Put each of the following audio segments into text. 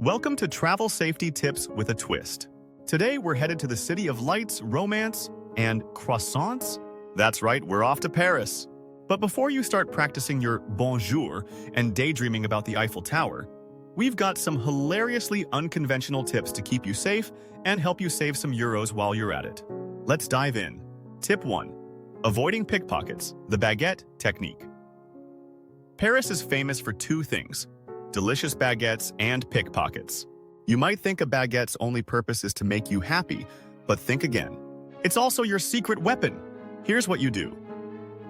Welcome to Travel Safety Tips with a Twist. Today we're headed to the city of lights, romance, and croissants? That's right, we're off to Paris. But before you start practicing your bonjour and daydreaming about the Eiffel Tower, we've got some hilariously unconventional tips to keep you safe and help you save some euros while you're at it. Let's dive in. Tip 1. Avoiding pickpockets, the baguette technique. Paris is famous for two things: delicious baguettes and pickpockets. You might think a baguette's only purpose is to make you happy, but think again. It's also your secret weapon. Here's what you do.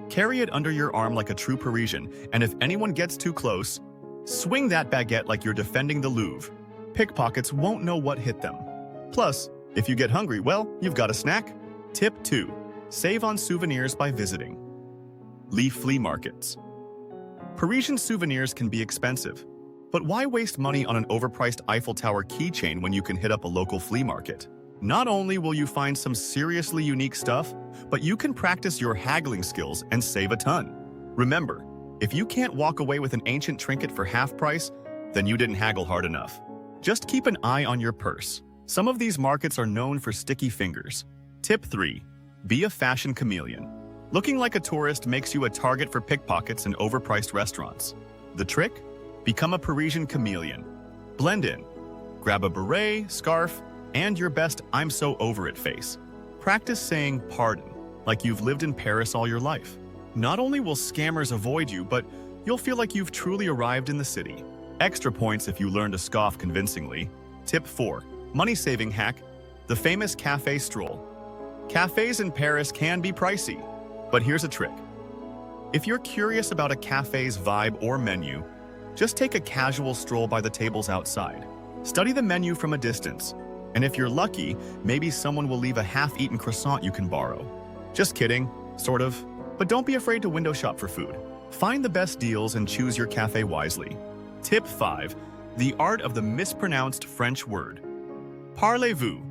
Carry it under your arm like a true Parisian, and if anyone gets too close, swing that baguette like you're defending the Louvre. Pickpockets won't know what hit them. Plus, if you get hungry, well, you've got a snack. Tip 2. Save on souvenirs by visiting. Leaf flea markets. Parisian souvenirs can be expensive, but why waste money on an overpriced Eiffel Tower keychain when you can hit up a local flea market? Not only will you find some seriously unique stuff, but you can practice your haggling skills and save a ton. Remember, if you can't walk away with an ancient trinket for half price, then you didn't haggle hard enough. Just keep an eye on your purse. Some of these markets are known for sticky fingers. Tip 3. Be a fashion chameleon. Looking like a tourist makes you a target for pickpockets and overpriced restaurants. The trick? Become a Parisian chameleon. Blend in. Grab a beret, scarf, and your best "I'm so over it" face. Practice saying "pardon" like you've lived in Paris all your life. Not only will scammers avoid you, but you'll feel like you've truly arrived in the city. Extra points if you learn to scoff convincingly. Tip 4. Money-saving hack. The famous cafe stroll. Cafes in Paris can be pricey, but here's a trick. If you're curious about a cafe's vibe or menu, just take a casual stroll by the tables outside. Study the menu from a distance, and if you're lucky, maybe someone will leave a half-eaten croissant you can borrow. Just kidding, sort of, but don't be afraid to window shop for food. Find the best deals and choose your cafe wisely. Tip 5. The art of the mispronounced French word. Parlez-vous.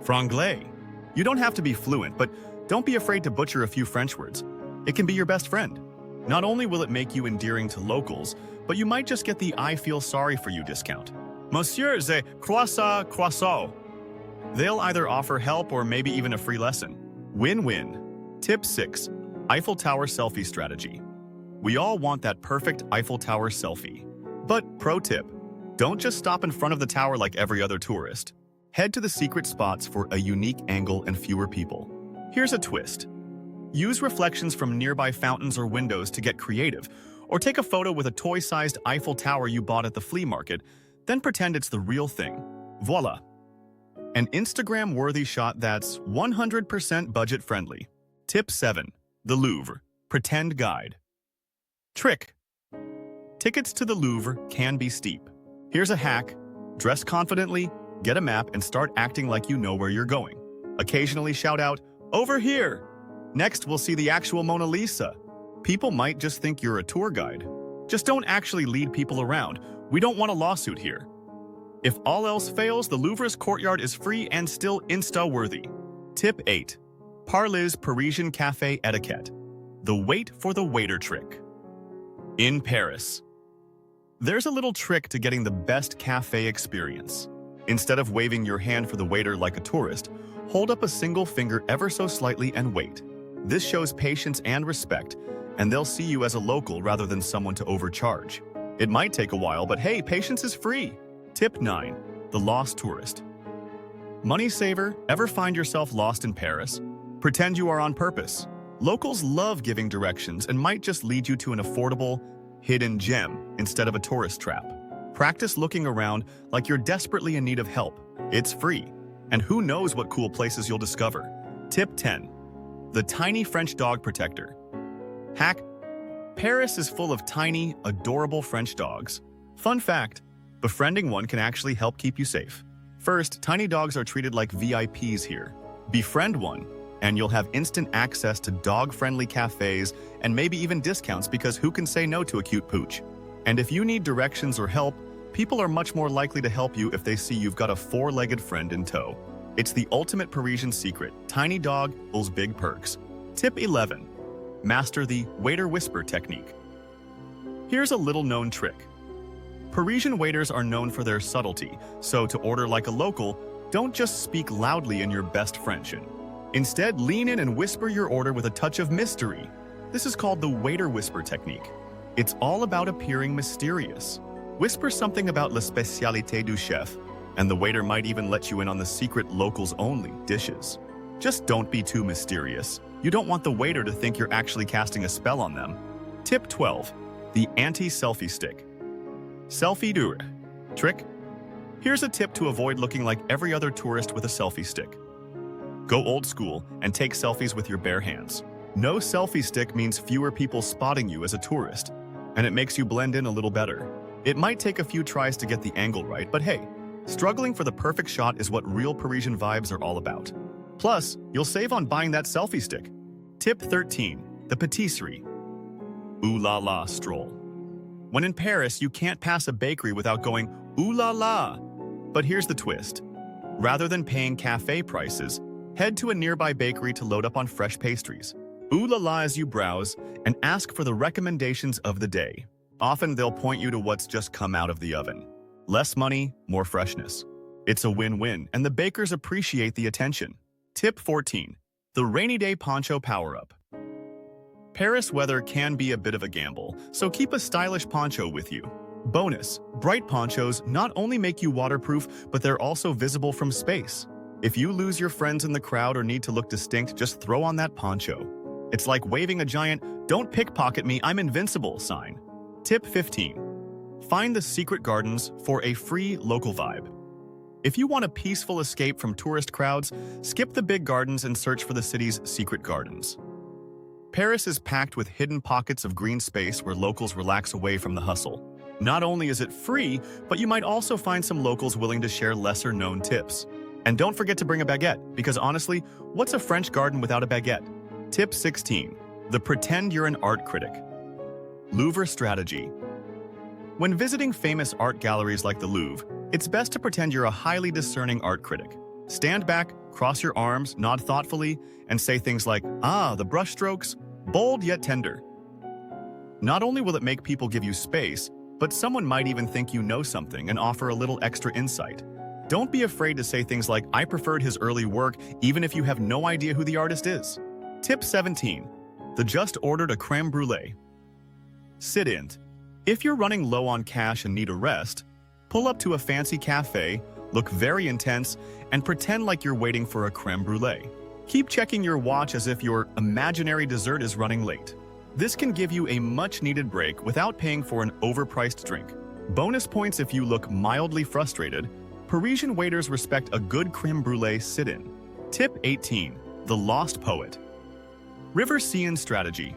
Franglais. You don't have to be fluent, but don't be afraid to butcher a few French words. It can be your best friend. Not only will it make you endearing to locals, but you might just get the "I feel sorry for you" discount. Monsieur, c'est croissant. They'll either offer help or maybe even a free lesson. Win-win. Tip 6. Eiffel Tower selfie strategy. We all want that perfect Eiffel Tower selfie. But pro tip, don't just stop in front of the tower like every other tourist. Head to the secret spots for a unique angle and fewer people. Here's a twist. Use reflections from nearby fountains or windows to get creative, or take a photo with a toy-sized Eiffel Tower you bought at the flea market, then pretend it's the real thing. Voila! An Instagram-worthy shot that's 100% budget-friendly. Tip 7. The Louvre. Pretend guide. Trick. Tickets to the Louvre can be steep. Here's a hack. Dress confidently, get a map, and start acting like you know where you're going. Occasionally shout out, "Over here!" Next, we'll see the actual Mona Lisa. People might just think you're a tour guide. Just don't actually lead people around. We don't want a lawsuit here. If all else fails, the Louvre's courtyard is free and still Insta-worthy. Tip 8. Parlez Parisian cafe etiquette. The wait for the waiter trick. In Paris, there's a little trick to getting the best cafe experience. Instead of waving your hand for the waiter like a tourist, hold up a single finger ever so slightly and wait. This shows patience and respect, and they'll see you as a local rather than someone to overcharge. It might take a while, but hey, patience is free. Tip 9. The lost tourist. Money saver, ever find yourself lost in Paris? Pretend you are on purpose. Locals love giving directions and might just lead you to an affordable, hidden gem instead of a tourist trap. Practice looking around like you're desperately in need of help. It's free, and who knows what cool places you'll discover. Tip 10. The tiny French dog protector. Hack. Paris is full of tiny, adorable French dogs. Fun fact, befriending one can actually help keep you safe. First, tiny dogs are treated like VIPs here. Befriend one, and you'll have instant access to dog-friendly cafes and maybe even discounts, because who can say no to a cute pooch? And if you need directions or help, people are much more likely to help you if they see you've got a four-legged friend in tow. It's the ultimate Parisian secret. Tiny dog equals big perks. Tip 11. Master the waiter whisper technique. Here's a little-known trick. Parisian waiters are known for their subtlety, so to order like a local, don't just speak loudly in your best French. Instead, lean in and whisper your order with a touch of mystery. This is called the waiter whisper technique. It's all about appearing mysterious. Whisper something about la spécialité du chef, and the waiter might even let you in on the secret locals-only dishes. Just don't be too mysterious. You don't want the waiter to think you're actually casting a spell on them. Tip 12. The anti-selfie stick. Selfie dur. Trick? Here's a tip to avoid looking like every other tourist with a selfie stick. Go old school and take selfies with your bare hands. No selfie stick means fewer people spotting you as a tourist, and it makes you blend in a little better. It might take a few tries to get the angle right, but hey, struggling for the perfect shot is what real Parisian vibes are all about. Plus, you'll save on buying that selfie stick. Tip 13. The patisserie. Ooh la la stroll. When in Paris, you can't pass a bakery without going ooh la la. But here's the twist. Rather than paying cafe prices, head to a nearby bakery to load up on fresh pastries. Ooh la la as you browse and ask for the recommendations of the day. Often they'll point you to what's just come out of the oven. Less money, more freshness. It's a win-win, and the bakers appreciate the attention. Tip 14. The rainy day poncho power-up. Paris weather can be a bit of a gamble, so keep a stylish poncho with you. Bonus, bright ponchos not only make you waterproof, but they're also visible from space. If you lose your friends in the crowd or need to look distinct, just throw on that poncho. It's like waving a giant, "Don't pickpocket me, I'm invincible" sign. Tip 15. Find the secret gardens for a free local vibe. If you want a peaceful escape from tourist crowds, skip the big gardens and search for the city's secret gardens. Paris is packed with hidden pockets of green space where locals relax away from the hustle. Not only is it free, but you might also find some locals willing to share lesser-known tips. And don't forget to bring a baguette, because honestly, what's a French garden without a baguette? Tip 16. The pretend you're an art critic. Louvre strategy. When visiting famous art galleries like the Louvre, it's best to pretend you're a highly discerning art critic. Stand back, cross your arms, nod thoughtfully, and say things like, "Ah, the brushstrokes, bold yet tender." Not only will it make people give you space, but someone might even think you know something and offer a little extra insight. Don't be afraid to say things like, "I preferred his early work," even if you have no idea who the artist is. Tip 17. The just ordered a crème brûlée. Sit-in. If you're running low on cash and need a rest, pull up to a fancy cafe, look very intense, and pretend like you're waiting for a crème brûlée. Keep checking your watch as if your imaginary dessert is running late. This can give you a much-needed break without paying for an overpriced drink. Bonus points if you look mildly frustrated. Parisian waiters respect a good crème brûlée sit-in. Tip 18. The Lost Poet. River Seine strategy.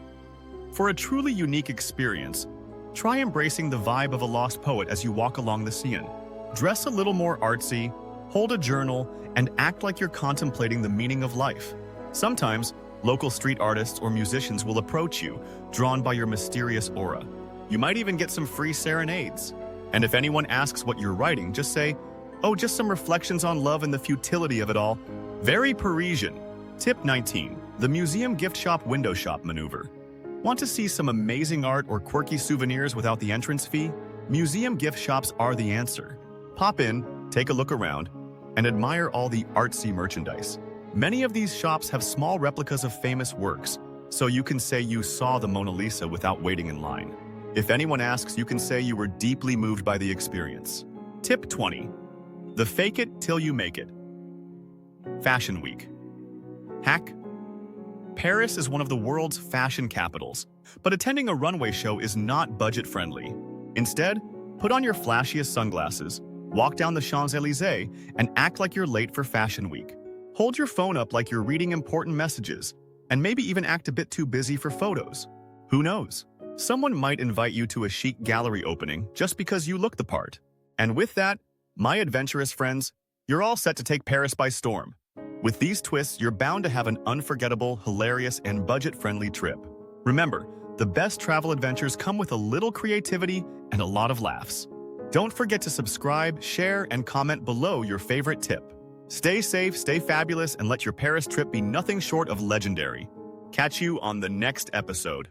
For a truly unique experience, try embracing the vibe of a lost poet as you walk along the Seine. Dress a little more artsy, hold a journal, and act like you're contemplating the meaning of life. Sometimes, local street artists or musicians will approach you, drawn by your mysterious aura. You might even get some free serenades. And if anyone asks what you're writing, just say, "Oh, just some reflections on love and the futility of it all." Very Parisian. Tip 19. The museum gift shop window shop maneuver. Want to see some amazing art or quirky souvenirs without the entrance fee? Museum gift shops are the answer. Pop in, take a look around, and admire all the artsy merchandise. Many of these shops have small replicas of famous works, so you can say you saw the Mona Lisa without waiting in line. If anyone asks, you can say you were deeply moved by the experience. Tip 20. The fake it till you make it. Fashion Week. Hack. Paris is one of the world's fashion capitals, but attending a runway show is not budget-friendly. Instead, put on your flashiest sunglasses, walk down the Champs-Élysées, and act like you're late for Fashion Week. Hold your phone up like you're reading important messages, and maybe even act a bit too busy for photos. Who knows? Someone might invite you to a chic gallery opening just because you look the part. And with that, my adventurous friends, you're all set to take Paris by storm. With these twists, you're bound to have an unforgettable, hilarious, and budget-friendly trip. Remember, the best travel adventures come with a little creativity and a lot of laughs. Don't forget to subscribe, share, and comment below your favorite tip. Stay safe, stay fabulous, and let your Paris trip be nothing short of legendary. Catch you on the next episode.